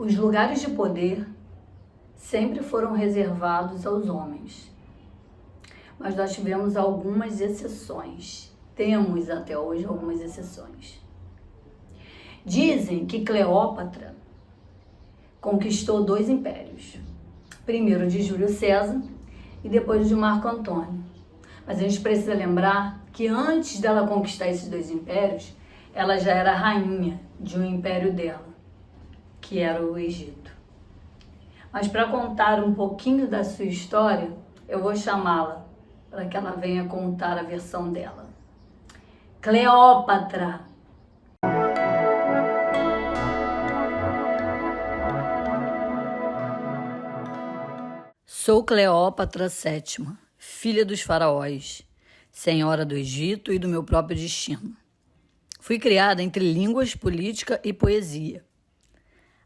Os lugares de poder sempre foram reservados aos homens, mas nós tivemos algumas exceções. Temos até hoje algumas exceções. Dizem que Cleópatra conquistou 2 impérios. Primeiro de Júlio César e depois de Marco Antônio. Mas a gente precisa lembrar que antes dela conquistar esses 2 impérios, ela já era rainha de um império dela, que era o Egito. Mas para contar um pouquinho da sua história, eu vou chamá-la para que ela venha contar a versão dela. Cleópatra. Sou Cleópatra VII, filha dos faraós, senhora do Egito e do meu próprio destino. Fui criada entre línguas, política e poesia.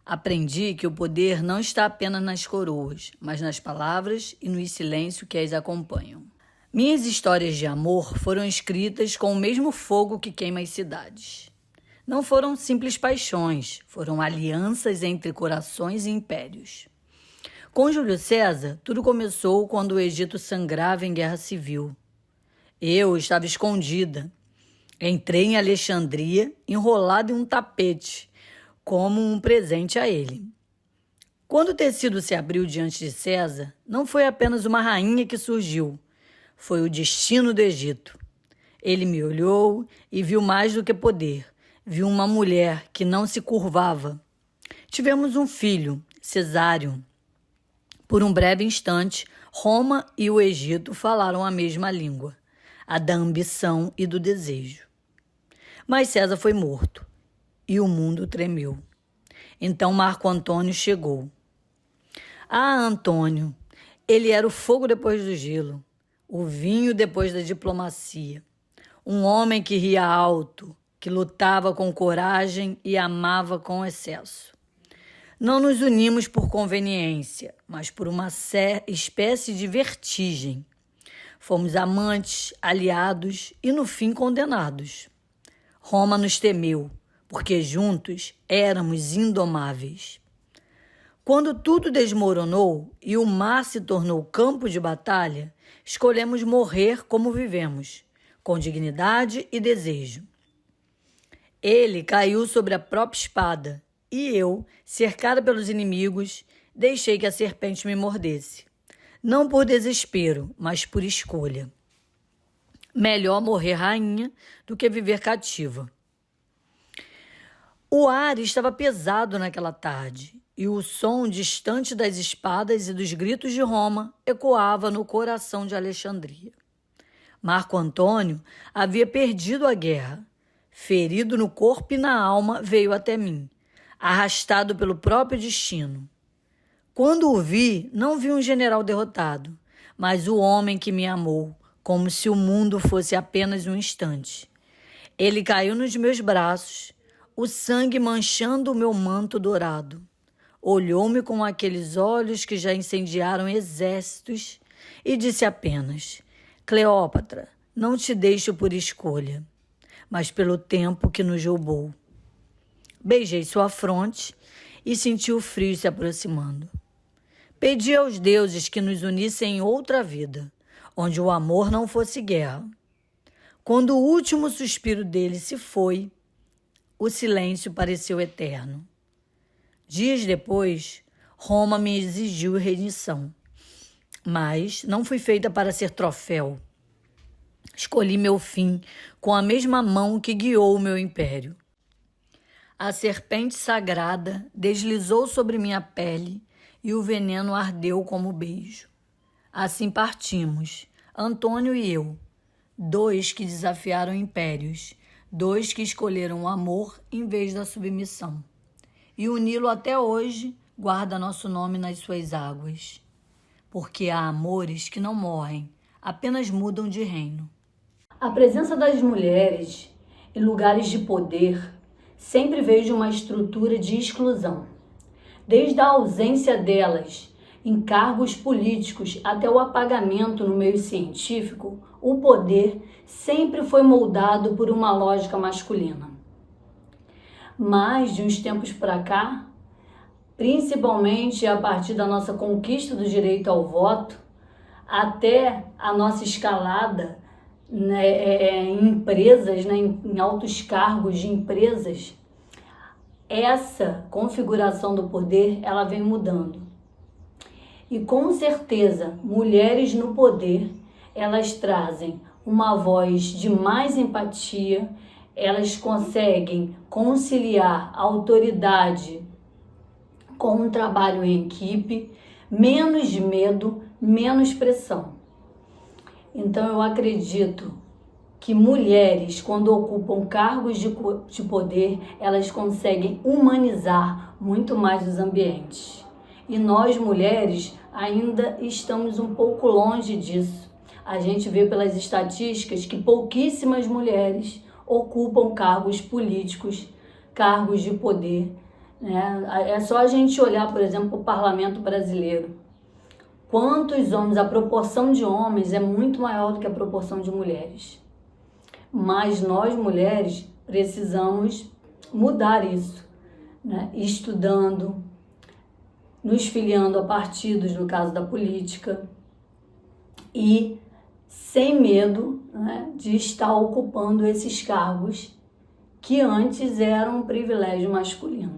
Aprendi que o poder não está apenas nas coroas, mas nas palavras e no silêncio que as acompanham. Minhas histórias de amor foram escritas com o mesmo fogo que queima as cidades. Não foram simples paixões, foram alianças entre corações e impérios. Com Júlio César, tudo começou quando o Egito sangrava em guerra civil. Eu estava escondida. Entrei em Alexandria, enrolada em um tapete, como um presente a ele. Quando o tecido se abriu diante de César, não foi apenas uma rainha que surgiu, foi o destino do Egito. Ele me olhou e viu mais do que poder, viu uma mulher que não se curvava. Tivemos um filho, Cesário. Por um breve instante, Roma e o Egito falaram a mesma língua, a da ambição e do desejo. Mas César foi morto e o mundo tremeu. Então Marco Antônio chegou. Ah, Antônio, ele era o fogo depois do gelo, o vinho depois da diplomacia. Um homem que ria alto, que lutava com coragem e amava com excesso. Não nos unimos por conveniência, mas por uma espécie de vertigem. Fomos amantes, aliados e, no fim, condenados. Roma nos temeu, porque juntos éramos indomáveis. Quando tudo desmoronou e o mar se tornou campo de batalha, escolhemos morrer como vivemos, com dignidade e desejo. Ele caiu sobre a própria espada, e eu, cercada pelos inimigos, deixei que a serpente me mordesse. Não por desespero, mas por escolha. Melhor morrer rainha do que viver cativa. O ar estava pesado naquela tarde, e o som distante das espadas e dos gritos de Roma ecoava no coração de Alexandria. Marco Antônio havia perdido a guerra. Ferido no corpo e na alma, veio até mim, arrastado pelo próprio destino. Quando o vi, não vi um general derrotado, mas o homem que me amou, como se o mundo fosse apenas um instante. Ele caiu nos meus braços, o sangue manchando o meu manto dourado. Olhou-me com aqueles olhos que já incendiaram exércitos e disse apenas: Cleópatra, não te deixo por escolha, mas pelo tempo que nos roubou. Beijei sua fronte e senti o frio se aproximando. Pedi aos deuses que nos unissem em outra vida, onde o amor não fosse guerra. Quando o último suspiro dele se foi, o silêncio pareceu eterno. Dias depois, Roma me exigiu rendição, mas não fui feita para ser troféu. Escolhi meu fim com a mesma mão que guiou o meu império. A serpente sagrada deslizou sobre minha pele e o veneno ardeu como beijo. Assim partimos, Antônio e eu, 2 que desafiaram impérios, 2 que escolheram o amor em vez da submissão. E o Nilo até hoje guarda nosso nome nas suas águas. Porque há amores que não morrem, apenas mudam de reino. A presença das mulheres em lugares de poder sempre veio de uma estrutura de exclusão. Desde a ausência delas em cargos políticos até o apagamento no meio científico, o poder sempre foi moldado por uma lógica masculina. Mas, de uns tempos para cá, principalmente a partir da nossa conquista do direito ao voto, até a nossa escalada, né, em empresas, né, em altos cargos de empresas, essa configuração do poder, ela vem mudando. E com certeza, mulheres no poder, elas trazem uma voz de mais empatia, elas conseguem conciliar a autoridade com um trabalho em equipe, menos medo, menos pressão. Então eu acredito que mulheres, quando ocupam cargos de poder, elas conseguem humanizar muito mais os ambientes. E nós, mulheres, ainda estamos um pouco longe disso. A gente vê pelas estatísticas que pouquíssimas mulheres ocupam cargos políticos, cargos de poder, né? É só a gente olhar, por exemplo, o parlamento brasileiro. Quantos homens, a proporção de homens é muito maior do que a proporção de mulheres. Mas nós, mulheres, precisamos mudar isso, né? Estudando, nos filiando a partidos, no caso da política, e sem medo, né, de estar ocupando esses cargos que antes eram um privilégio masculino.